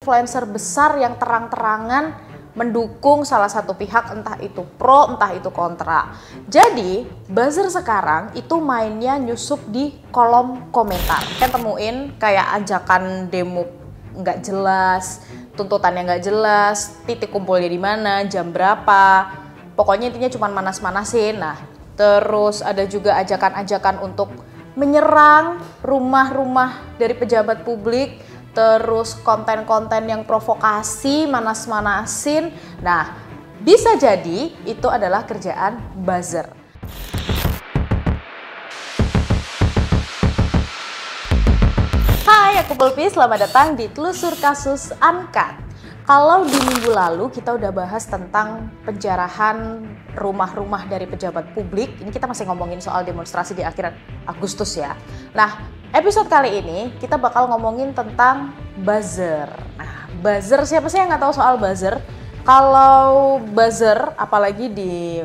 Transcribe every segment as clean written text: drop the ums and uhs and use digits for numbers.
influencer besar yang terang-terangan mendukung salah satu pihak, entah itu pro, entah itu kontra. Jadi, buzzer sekarang itu mainnya nyusup di kolom komentar. Kita temuin kayak ajakan demo nggak jelas, tuntutannya nggak jelas, titik kumpulnya di mana, jam berapa. Pokoknya intinya cuma manas-manasin. Nah, terus ada juga ajakan-ajakan untuk menyerang rumah-rumah dari pejabat publik, terus konten-konten yang provokasi, manas-manasin. Nah, bisa jadi itu adalah kerjaan buzzer. Hai, aku Pelpi, selamat datang di Telusur Kasus Uncut. Kalau di minggu lalu kita udah bahas tentang penjarahan rumah-rumah dari pejabat publik, ini kita masih ngomongin soal demonstrasi di akhir Agustus ya. Nah, episode kali ini kita bakal ngomongin tentang buzzer. Nah, buzzer, siapa sih yang nggak tahu soal buzzer? Kalau buzzer, apalagi di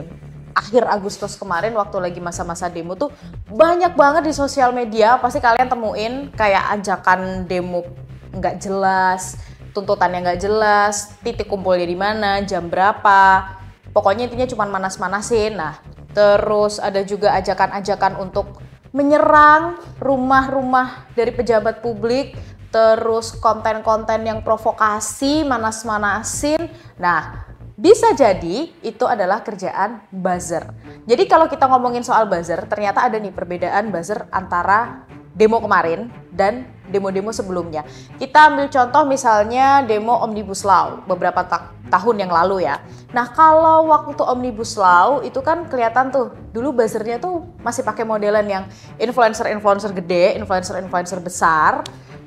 akhir Agustus kemarin waktu lagi masa-masa demo tuh banyak banget di sosial media, pasti kalian temuin kayak ajakan demo nggak jelas, tuntutannya nggak jelas, titik kumpulnya di mana, jam berapa. Pokoknya intinya cuma manas-manasin. Nah, terus ada juga ajakan-ajakan untuk menyerang rumah-rumah dari pejabat publik, terus konten-konten yang provokasi, manas-manasin. Nah, bisa jadi itu adalah kerjaan buzzer. Jadi kalau kita ngomongin soal buzzer, ternyata ada nih perbedaan buzzer antara demo kemarin dan demo-demo sebelumnya. Kita ambil contoh misalnya demo Omnibus Law beberapa tahun yang lalu ya. Nah, kalau waktu Omnibus Law itu kan kelihatan tuh, dulu buzzernya tuh masih pakai modelan yang influencer-influencer gede, influencer-influencer besar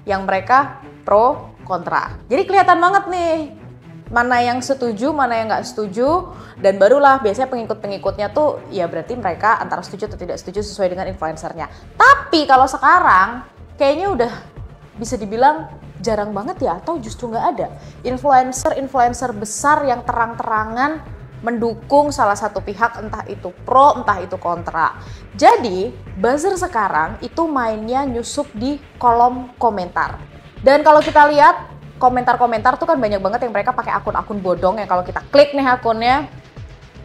yang mereka pro kontra. Jadi kelihatan banget nih mana yang setuju, mana yang nggak setuju, dan barulah biasanya pengikut-pengikutnya tuh ya berarti mereka antara setuju atau tidak setuju sesuai dengan influencernya. Tapi kalau sekarang kayaknya udah bisa dibilang jarang banget ya, atau justru nggak ada influencer-influencer besar yang terang-terangan mendukung salah satu pihak, entah itu pro, entah itu kontra. Jadi buzzer sekarang itu mainnya nyusup di kolom komentar. Dan kalau kita lihat komentar-komentar tuh kan banyak banget yang mereka pakai akun-akun bodong yang kalau kita klik nih akunnya,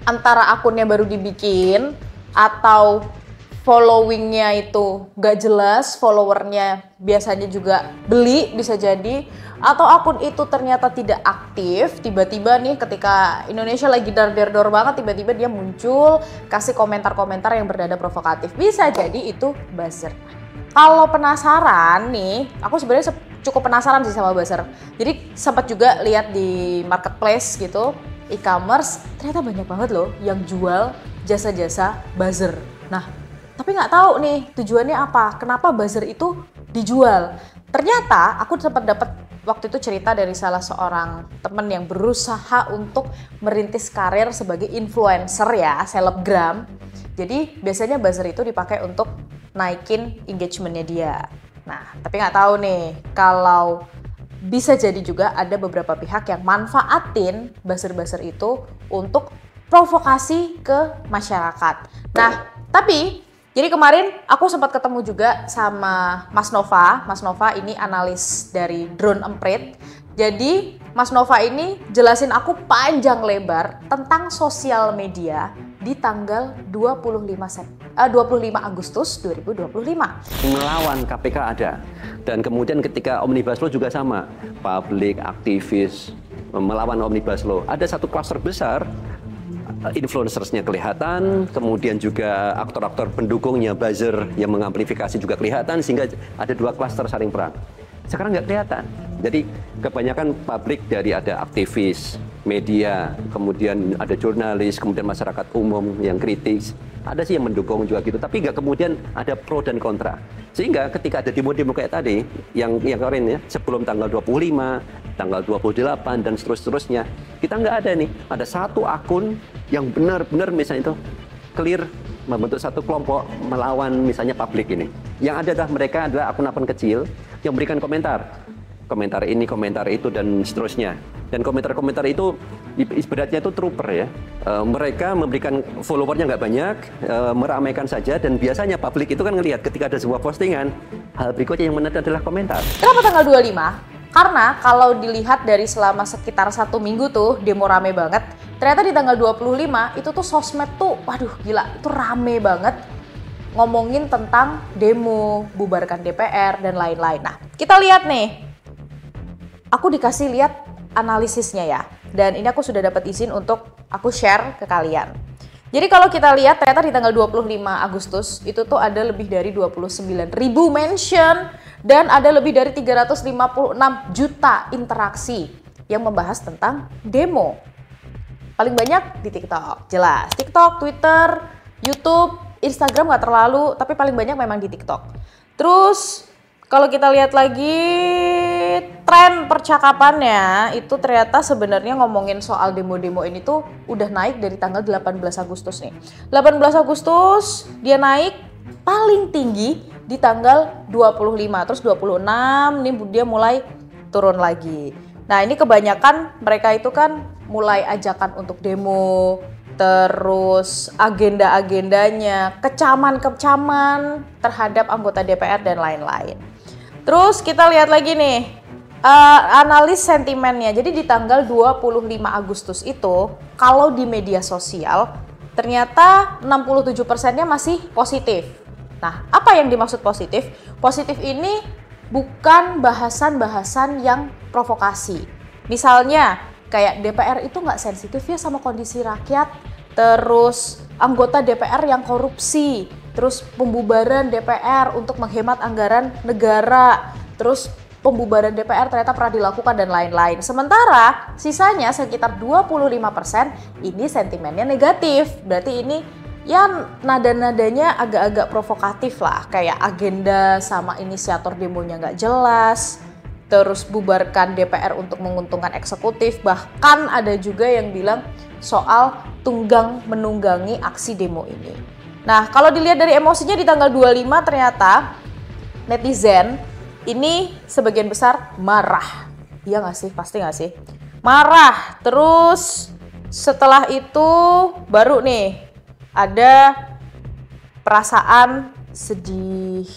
antara akunnya baru dibikin atau followingnya itu gak jelas, followernya biasanya juga beli bisa jadi, atau akun itu ternyata tidak aktif, tiba-tiba nih ketika Indonesia lagi dar-dar-dor banget, tiba-tiba dia muncul kasih komentar-komentar yang bernada provokatif. Bisa jadi itu buzzer. Kalau penasaran nih, aku sebenarnya cukup penasaran sih sama buzzer. Jadi sempat juga lihat di marketplace gitu, e-commerce, ternyata banyak banget loh yang jual jasa-jasa buzzer. Nah, tapi nggak tahu nih tujuannya apa, kenapa buzzer itu dijual. Ternyata aku sempat dapat waktu itu cerita dari salah seorang temen yang berusaha untuk merintis karir sebagai influencer ya, selebgram. Jadi biasanya buzzer itu dipakai untuk naikin engagementnya dia. Nah, tapi nggak tahu nih kalau bisa jadi juga ada beberapa pihak yang manfaatin buzzer-buzzer itu untuk provokasi ke masyarakat. Nah, tapi jadi kemarin aku sempat ketemu juga sama Mas Nova. Mas Nova ini analis dari Drone Emprit. Jadi Mas Nova ini jelasin aku panjang lebar tentang sosial media di tanggal 25 Agustus 2025. Melawan KPK ada. Dan kemudian ketika Omnibus Law juga sama. Publik, aktivis, melawan Omnibus Law. Ada satu klaster besar, influencersnya kelihatan, kemudian juga aktor-aktor pendukungnya, buzzer yang mengamplifikasi juga kelihatan, sehingga ada dua klaster saling perang. Sekarang nggak kelihatan. Jadi kebanyakan publik dari ada aktivis, media, kemudian ada jurnalis, kemudian masyarakat umum yang kritis. Ada sih yang mendukung juga gitu, tapi nggak kemudian ada pro dan kontra. Sehingga ketika ada demo-demo kayak tadi, yang kemarin ya, sebelum tanggal 25, tanggal 28, dan seterusnya, kita nggak ada nih. Ada satu akun yang benar-benar misalnya itu clear membentuk satu kelompok melawan misalnya publik ini. Yang ada adalah mereka adalah akun-akun kecil yang memberikan komentar. Komentar ini, komentar itu, dan seterusnya. Dan komentar-komentar itu ibaratnya itu trooper ya. Mereka memberikan followernya nggak banyak, meramaikan saja, dan biasanya publik itu kan ngelihat ketika ada sebuah postingan, hal berikutnya yang menarik adalah komentar. Kenapa tanggal 25? Karena kalau dilihat dari selama sekitar 1 minggu tuh demo rame banget, ternyata di tanggal 25 itu tuh sosmed tuh, waduh gila, itu rame banget ngomongin tentang demo, bubarkan DPR, dan lain-lain. Nah, kita lihat nih. Aku dikasih lihat analisisnya ya. Dan ini aku sudah dapat izin untuk aku share ke kalian. Jadi kalau kita lihat ternyata di tanggal 25 Agustus itu tuh ada lebih dari 29.000 mention dan ada lebih dari 356 juta interaksi yang membahas tentang demo. Paling banyak di TikTok, jelas. TikTok, Twitter, YouTube, Instagram nggak terlalu, tapi paling banyak memang di TikTok. Terus kalau kita lihat lagi tren percakapannya itu ternyata sebenarnya ngomongin soal demo-demo ini tuh udah naik dari tanggal 18 Agustus nih. 18 Agustus dia naik paling tinggi di tanggal 25, terus 26 nih dia mulai turun lagi. Nah ini kebanyakan mereka itu kan mulai ajakan untuk demo, terus agenda-agendanya, kecaman-kecaman terhadap anggota DPR dan lain-lain. Terus kita lihat lagi nih, analis sentimennya. Jadi di tanggal 25 Agustus itu, kalau di media sosial, ternyata 67%-nya masih positif. Nah, apa yang dimaksud positif? Positif ini bukan bahasan-bahasan yang provokasi. Misalnya, kayak DPR itu nggak sensitif ya sama kondisi rakyat, terus anggota DPR yang korupsi, terus pembubaran DPR untuk menghemat anggaran negara, terus pembubaran DPR ternyata pernah dilakukan dan lain-lain. Sementara sisanya sekitar 25% ini sentimennya negatif, berarti ini ya nada-nadanya agak-agak provokatif lah, kayak agenda sama inisiator demonya nggak jelas, terus bubarkan DPR untuk menguntungkan eksekutif, bahkan ada juga yang bilang soal tunggang menunggangi aksi demo ini. Nah, kalau dilihat dari emosinya di tanggal 25 ternyata netizen ini sebagian besar marah. Iya nggak sih? Pasti nggak sih? Marah. Terus setelah itu baru nih ada perasaan sedih,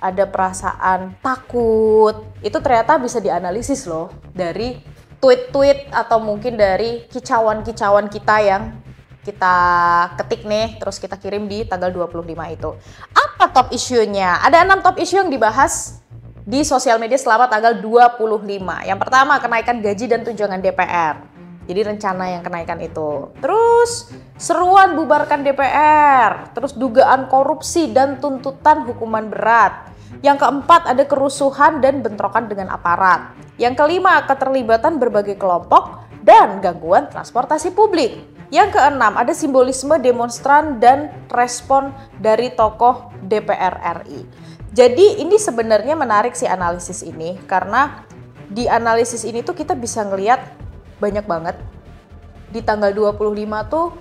ada perasaan takut. Itu ternyata bisa dianalisis loh dari tweet-tweet atau mungkin dari kicauan-kicauan kita yang kita ketik nih, terus kita kirim di tanggal 25 itu. Apa top isunya? Ada 6 top isu yang dibahas di sosial media selama tanggal 25. Yang pertama, kenaikan gaji dan tunjangan DPR. Jadi rencana yang kenaikan itu. Terus seruan bubarkan DPR. Terus dugaan korupsi dan tuntutan hukuman berat. Yang keempat, ada kerusuhan dan bentrokan dengan aparat. Yang kelima, keterlibatan berbagai kelompok dan gangguan transportasi publik. Yang keenam, ada simbolisme demonstran dan respon dari tokoh DPR RI. Jadi ini sebenarnya menarik sih analisis ini, karena di analisis ini tuh kita bisa ngelihat banyak banget. Di tanggal 25 tuh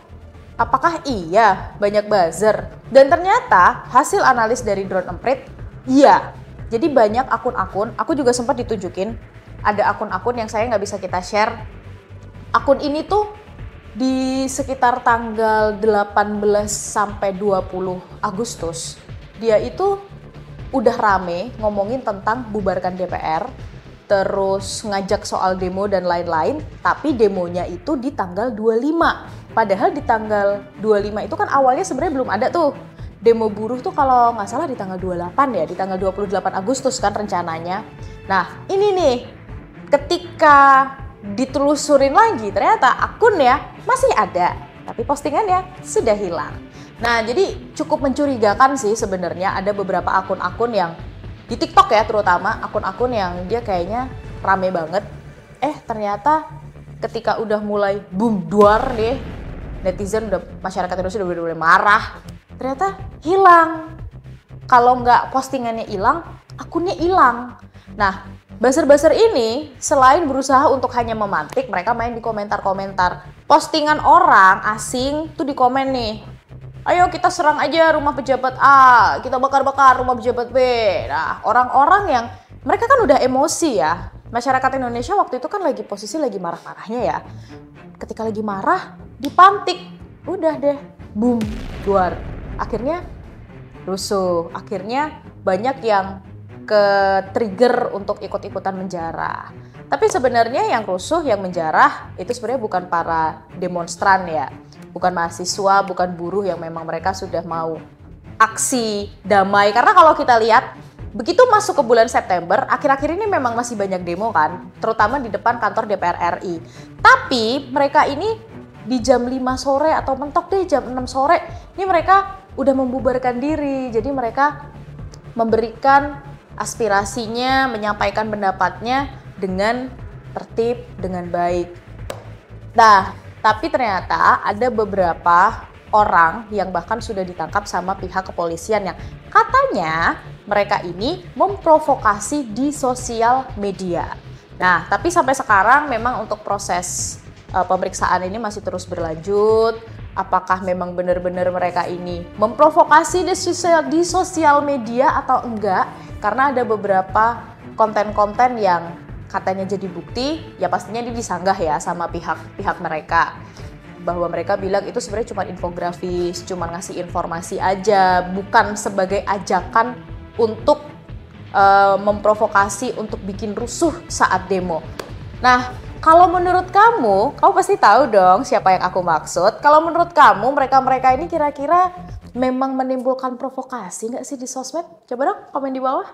apakah iya banyak buzzer? Dan ternyata hasil analis dari Drone Emprit, iya. Jadi banyak akun-akun, aku juga sempat ditunjukin, ada akun-akun yang saya nggak bisa kita share. Akun ini tuh di sekitar tanggal 18 sampai 20 Agustus, dia itu udah rame ngomongin tentang bubarkan DPR, terus ngajak soal demo dan lain-lain, tapi demonya itu di tanggal 25. Padahal di tanggal 25 itu kan awalnya sebenarnya belum ada tuh. Demo buruh tuh kalau nggak salah di tanggal 28 ya, di tanggal 28 Agustus kan rencananya. Nah ini nih, ketika ditelusurin lagi ternyata akunnya masih ada, tapi postingannya sudah hilang. Nah jadi cukup mencurigakan sih sebenarnya, ada beberapa akun-akun yang di TikTok ya terutama, akun-akun yang dia kayaknya rame banget. Ternyata ketika udah mulai boom duar nih, netizen udah, masyarakat Indonesia udah mulai marah, ternyata hilang. Kalau nggak postingannya hilang, akunnya hilang. Nah, buzzer-buzzer ini selain berusaha untuk hanya memantik, mereka main di komentar-komentar. Postingan orang asing tuh di komen nih, ayo kita serang aja rumah pejabat A, kita bakar-bakar rumah pejabat B. Nah, orang-orang yang mereka kan udah emosi ya. Masyarakat Indonesia waktu itu kan lagi posisi lagi marah-marahnya ya. Ketika lagi marah, dipantik. Udah deh, boom, duar. Akhirnya rusuh. Akhirnya banyak yang ke trigger untuk ikut-ikutan menjarah. Tapi sebenarnya yang rusuh, yang menjarah itu sebenarnya bukan para demonstran ya, bukan mahasiswa, bukan buruh yang memang mereka sudah mau aksi damai. Karena kalau kita lihat begitu masuk ke bulan September, akhir-akhir ini memang masih banyak demo kan, terutama di depan kantor DPR RI. Tapi mereka ini di jam 5 sore atau mentok deh jam 6 sore, ini mereka udah membubarkan diri. Jadi mereka memberikan aspirasinya, menyampaikan pendapatnya dengan tertib, dengan baik. Nah, tapi ternyata ada beberapa orang yang bahkan sudah ditangkap sama pihak kepolisian yang katanya mereka ini memprovokasi di sosial media. Nah, tapi sampai sekarang memang untuk proses pemeriksaan ini masih terus berlanjut. Apakah memang benar-benar mereka ini memprovokasi di sosial media atau enggak? Karena ada beberapa konten-konten yang katanya jadi bukti, ya pastinya ini disanggah ya sama pihak mereka. Bahwa mereka bilang itu sebenarnya cuma infografis, cuma ngasih informasi aja, bukan sebagai ajakan untuk memprovokasi untuk bikin rusuh saat demo. Nah, kalau menurut kamu pasti tahu dong siapa yang aku maksud. Kalau menurut kamu, mereka-mereka ini kira-kira memang menimbulkan provokasi nggak sih di sosmed? Coba dong komen di bawah.